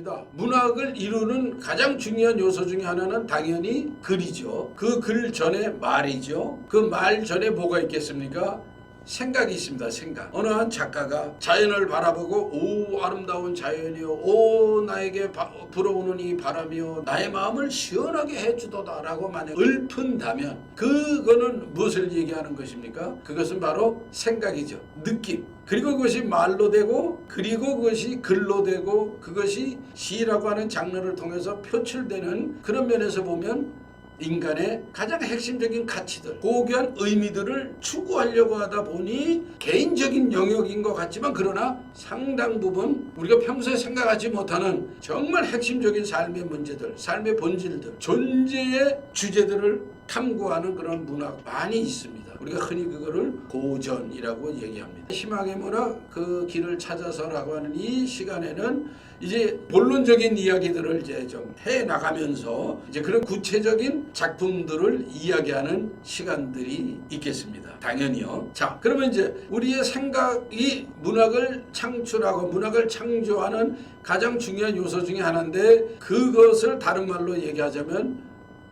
있습니다. 문학을 이루는 가장 중요한 요소 중에 하나는 당연히 글이죠. 그 글 전에 말이죠. 그 말 전에 뭐가 있겠습니까? 생각이 있습니다. 생각. 어느 한 작가가 자연을 바라보고 오 아름다운 자연이요, 오 나에게 불어오는 이 바람이요, 나의 마음을 시원하게 해주도다 라고 만약 읊은다면 그거는 무엇을 얘기하는 것입니까? 그것은 바로 생각이죠. 느낌. 그리고 그것이 말로 되고, 그리고 그것이 글로 되고, 그것이 시라고 하는 장르를 통해서 표출되는 그런 면에서 보면 인간의 가장 핵심적인 가치들, 고귀한 의미들을 추구하려고 하다 보니 개인적인 영역인 것 같지만, 그러나 상당 부분 우리가 평소에 생각하지 못하는 정말 핵심적인 삶의 문제들, 삶의 본질들, 존재의 주제들을 탐구하는 그런 문학 많이 있습니다. 우리가 흔히 그거를 고전이라고 얘기합니다. 희망의 문학 그 길을 찾아서라고 하는 이 시간에는 이제 본론적인 이야기들을 이제 좀 해 나가면서 이제 그런 구체적인 작품들을 이야기하는 시간들이 있겠습니다. 당연히요. 자, 그러면 이제 우리의 생각이 문학을 창출하고 문학을 창조하는 가장 중요한 요소 중에 하나인데, 그것을 다른 말로 얘기하자면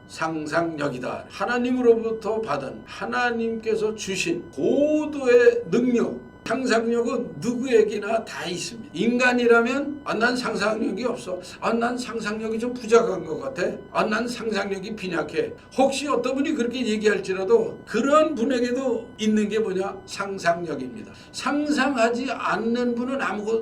상상력이다. 하나님으로부터 받은, 하나님께서 주신 고도의 능력, 상상력은 누구에게나 다 있습니다. 인간이라면 난 상상력이 없어, 난 상상력이 좀 부족한 것 같아, 난 상상력이 빈약해, 혹시 어떤 분이 그렇게 얘기할지라도 그런 분에게도 있는 게 뭐냐? 상상력입니다. 상상하지 않는 분은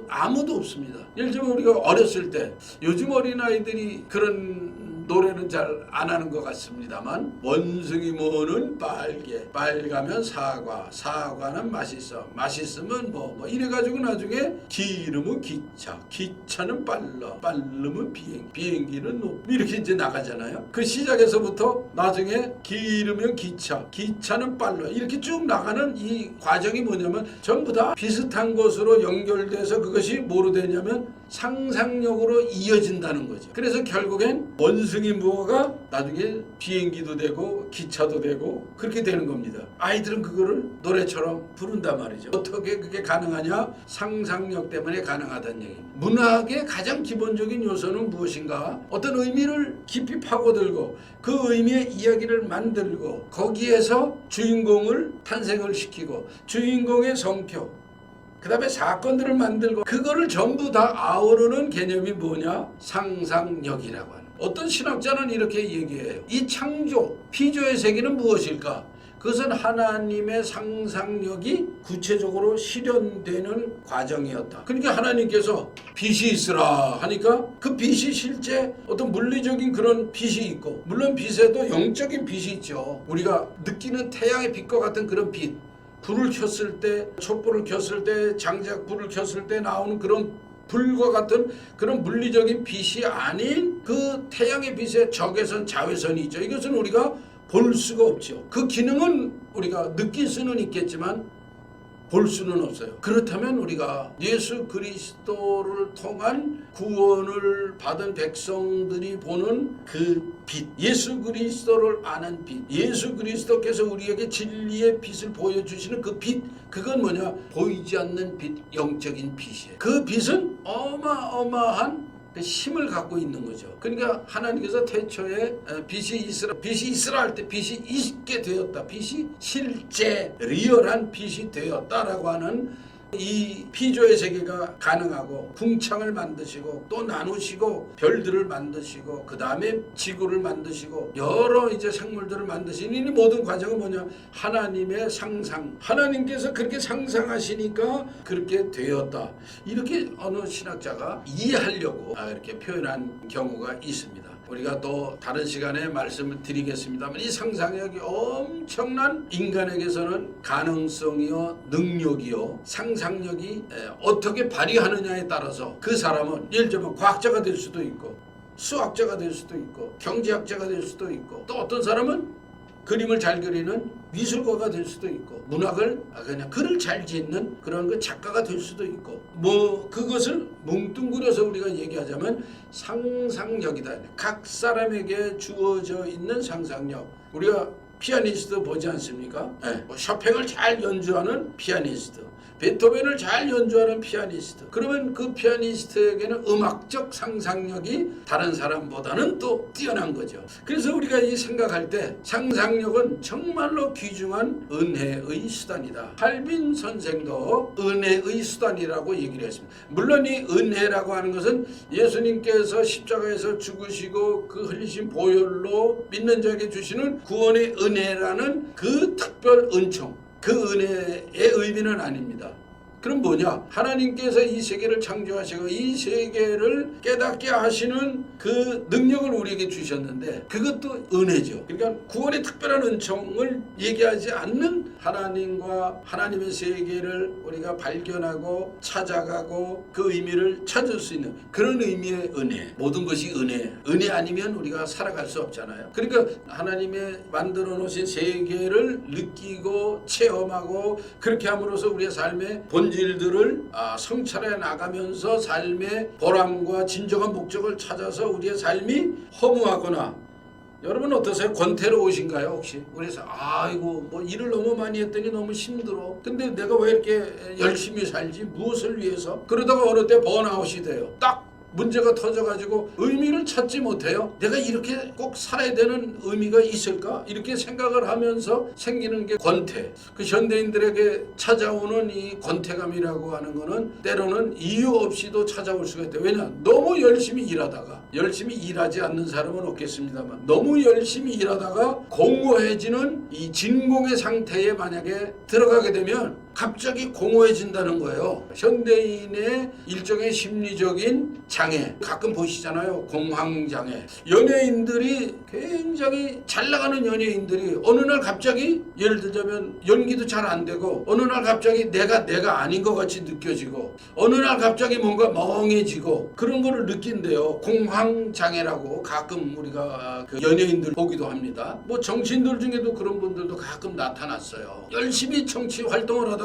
아무도 없습니다. 예를 들면 우리가 어렸을 때, 요즘 어린아이들이 그런 노래는 잘 안 하는 것 같습니다만, 원숭이 모는 빨개, 빨가면 사과, 사과는 맛있어, 맛있으면 뭐 이래가지고 나중에 기름은 기차, 기차는 빨라, 빠르면 비행기, 비행기는 높, 이렇게 이제 나가잖아요. 그 시작에서부터 나중에 기르면 기차, 기차는 빨라, 이렇게 쭉 나가는 이 과정이 뭐냐면 전부 다 비슷한 것으로 연결돼서 그것이 뭐로 되냐면 상상력으로 이어진다는 거죠. 그래서 결국엔 원숭이 무어가 나중에 비행기도 되고 기차도 되고 그렇게 되는 겁니다. 아이들은 그거를 노래처럼 부른단 말이죠. 어떻게 그게 가능하냐? 상상력 때문에 가능하다는 얘기입니다. 문학의 가장 기본적인 요소는 무엇인가? 어떤 의미를 깊이 파고들고 그 의미의 이야기를 만들고 거기에서 주인공을 탄생을 시키고 주인공의 성격, 그 다음에 사건들을 만들고 그거를 전부 다 아우르는 개념이 뭐냐? 상상력이라고 하는. 어떤 신학자는 이렇게 얘기해요. 이 창조, 피조의 세계는 무엇일까? 그것은 하나님의 상상력이 구체적으로 실현되는 과정이었다. 그러니까 하나님께서 빛이 있으라 하니까 그 빛이 실제 어떤 물리적인 그런 빛이 있고, 물론 빛에도 영적인 빛이 있죠. 우리가 느끼는 태양의 빛과 같은 그런 빛, 불을 켰을 때, 촛불을 켰을 때, 장작불을 켰을 때 나오는 그런 불과 같은 그런 물리적인 빛이 아닌 그 태양의 빛의 적외선, 자외선이 있죠. 이것은 우리가 볼 수가 없죠. 그 기능은 우리가 느낄 수는 있겠지만 볼 수는 없어요. 그렇다면 우리가 예수 그리스도를 통한 구원을 받은 백성들이 보는 그 빛, 예수 그리스도를 아는 빛, 예수 그리스도께서 우리에게 진리의 빛을 보여주시는 그 빛, 그건 뭐냐? 보이지 않는 빛, 영적인 빛이에요. 그 빛은 어마어마한 그 힘을 갖고 있는 거죠. 그러니까 하나님께서 태초에 빛이 있으라 할 때 빛이 있게 되었다. 빛이 실제 리얼한 빛이 되었다라고 하는 이 피조의 세계가 가능하고, 궁창을 만드시고 또 나누시고 별들을 만드시고 그 다음에 지구를 만드시고 여러 이제 생물들을 만드시는 이 모든 과정은 뭐냐? 하나님의 상상, 하나님께서 그렇게 상상하시니까 그렇게 되었다. 이렇게 어느 신학자가 이해하려고 이렇게 표현한 경우가 있습니다. 우리가 또 다른 시간에 말씀을 드리겠습니다만, 이 상상력이 엄청난 인간에게서는 가능성이요, 능력이요, 상상력이 어떻게 발휘하느냐에 따라서 그 사람은 예를 들면 과학자가 될 수도 있고, 수학자가 될 수도 있고, 경제학자가 될 수도 있고, 또 어떤 사람은 그림을 잘 그리는 미술가가 될 수도 있고, 문학을 그냥 글을 잘 짓는 그런 그 작가가 될 수도 있고, 뭐 그것을 뭉뚱그려서 우리가 얘기하자면 상상력이다. 각 사람에게 주어져 있는 상상력. 우리가 피아니스트 보지 않습니까? 네. 쇼팽을 잘 연주하는 피아니스트, 베토벤을 잘 연주하는 피아니스트. 그러면 그 피아니스트에게는 음악적 상상력이 다른 사람보다는 또 뛰어난 거죠. 그래서 우리가 이 생각할 때 상상력은 정말로 귀중한 은혜의 수단이다. 칼빈 선생도 은혜의 수단이라고 얘기를 했습니다. 물론 이 은혜라고 하는 것은 예수님께서 십자가에서 죽으시고 그 흘리신 보혈로 믿는 자에게 주시는 구원의 은혜라는 그 특별 은총, 그 은혜의 의미는 아닙니다. 그럼 뭐냐? 하나님께서 이 세계를 창조하시고 이 세계를 깨닫게 하시는 그 능력을 우리에게 주셨는데 그것도 은혜죠. 그러니까 구원의 특별한 은총을 얘기하지 않는 하나님과 하나님의 세계를 우리가 발견하고 찾아가고 그 의미를 찾을 수 있는 그런 의미의 은혜. 모든 것이 은혜. 은혜 아니면 우리가 살아갈 수 없잖아요. 그러니까 하나님의 만들어 놓으신 세계를 느끼고 체험하고 그렇게 함으로써 우리의 삶의 본질들을 성찰해 나가면서 삶의 보람과 진정한 목적을 찾아서 우리의 삶이 허무하거나 여러분 어떠세요? 권태로 오신가요 혹시? 그래서 아이고 뭐 일을 너무 많이 했더니 너무 힘들어. 근데 내가 왜 이렇게 열심히 살지? 무엇을 위해서? 그러다가 어느 때 번아웃이 돼요. 딱 문제가 터져가지고 의미를 찾지 못해요. 내가 이렇게 꼭 살아야 되는 의미가 있을까? 이렇게 생각을 하면서 생기는 게 권태. 그 현대인들에게 찾아오는 이 권태감이라고 하는 거는 때로는 이유 없이도 찾아올 수가 있대요. 왜냐? 너무 열심히 일하다가 열심히 일하지 않는 사람은 없겠습니다만 너무 열심히 일하다가 공허해지는 이 진공의 상태에 만약에 들어가게 되면 갑자기 공허해진다는 거예요. 현대인의 일종의 심리적인 장애 가끔 보시잖아요. 공황장애. 연예인들이 굉장히 잘 나가는 연예인들이 어느 날 갑자기 예를 들자면 연기도 잘 안 되고 어느 날 갑자기 내가 아닌 것 같이 느껴지고 어느 날 갑자기 뭔가 멍해지고 그런 거를 느낀대요. 공황장애라고 가끔 우리가 그 연예인들 보기도 합니다. 뭐 정치인들 중에도 그런 분들도 가끔 나타났어요. 열심히 정치 활동을 하다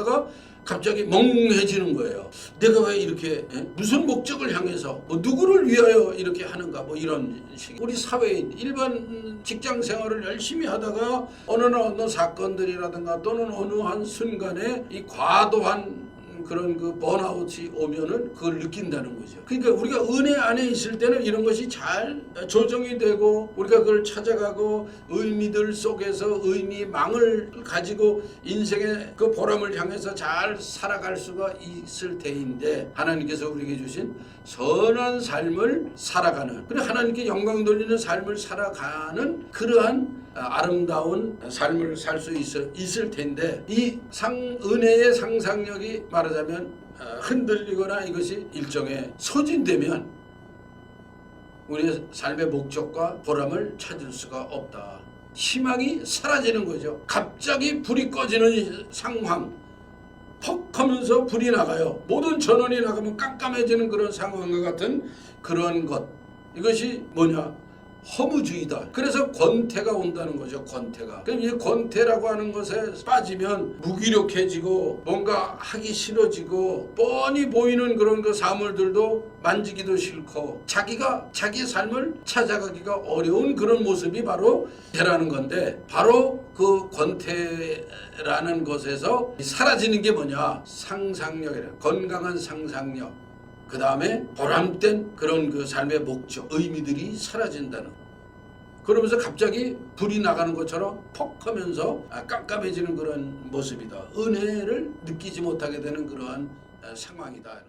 갑자기 멍해지는 거예요. 내가 왜 이렇게 무슨 목적을 향해서 누구를 위하여 이렇게 하는가 뭐 이런 식. 우리 사회인 일반 직장 생활을 열심히 하다가 어느 사건들이라든가 또는 어느 한 순간에 이 과도한 그런 그 번아웃이 오면은 그걸 느낀다는 거죠. 그러니까 우리가 은혜 안에 있을 때는 이런 것이 잘 조정이 되고 우리가 그걸 찾아가고 의미들 속에서 의미망을 가지고 인생의 그 보람을 향해서 잘 살아갈 수가 있을 테인데 하나님께서 우리에게 주신 선한 삶을 살아가는 그리고 하나님께 영광 돌리는 삶을 살아가는 그러한 아름다운 삶을 살 수 있을 텐데 이 은혜의 상상력이 말하자면 흔들리거나 이것이 일종의 소진되면 우리의 삶의 목적과 보람을 찾을 수가 없다. 희망이 사라지는 거죠. 갑자기 불이 꺼지는 상황 퍽 하면서 불이 나가요. 모든 전원이 나가면 깜깜해지는 그런 상황과 같은 그런 것. 이것이 뭐냐? 허무주의다. 그래서 권태가 온다는 거죠. 권태가. 그럼 이 권태라고 하는 것에 빠지면 무기력해지고 뭔가 하기 싫어지고 뻔히 보이는 그런 그 사물들도 만지기도 싫고 자기 삶을 찾아가기가 어려운 그런 모습이 바로 권태라는 건데 바로 그 권태라는 것에서 사라지는 게 뭐냐? 상상력이라. 건강한 상상력. 그 다음에 보람된 그런 그 삶의 목적, 의미들이 사라진다는. 그러면서 갑자기 불이 나가는 것처럼 퍽 하면서 깜깜해지는 그런 모습이다. 은혜를 느끼지 못하게 되는 그러한 상황이다.